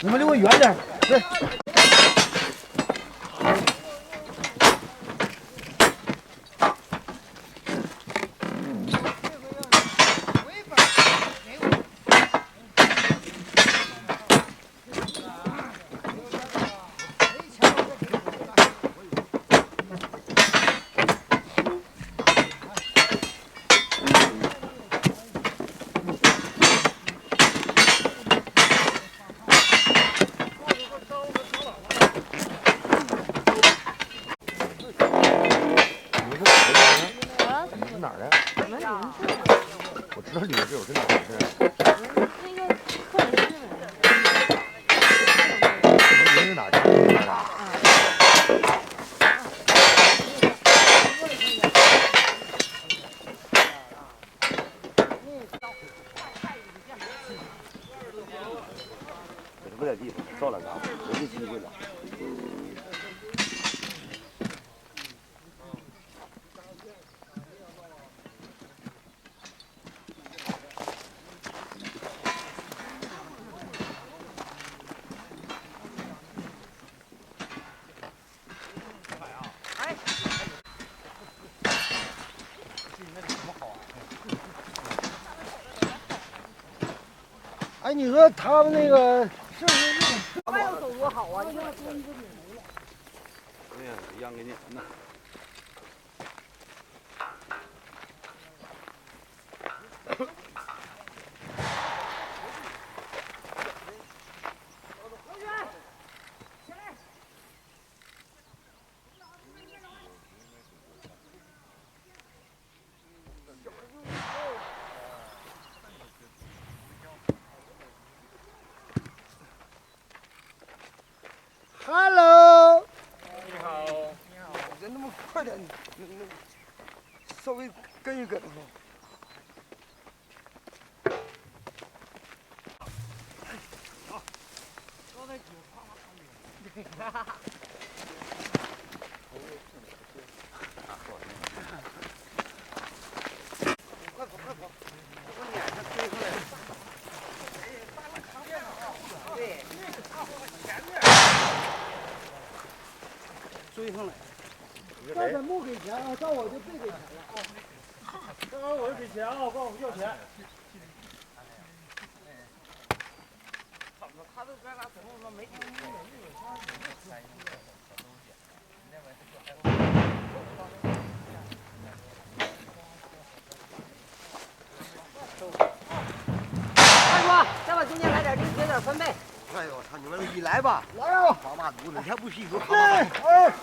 你们离我远点。对。我知道你们这有这个好事。您是哪家的？不在地方，造了啥？没这机会了。哎，你说他们那个是不是那种？那要走多好啊！你看工资没了。哎呀，让给你呢。Hello， 你好，你好，人那么快点，稍微跟一跟哈。好，刚才酒啪啪啪哈哈。快跑快跑！我脸上追上来了。对，追上来。刚才没给钱啊，到我就别给钱了啊。刚刚我就给钱啊，我告诉我要钱。他都该拿怎么说没给钱？大叔，再往中间来点，给你节点分贝。哎呦我操！你们一来吧，来呀！王八犊子，你还不吸毒？对，哎。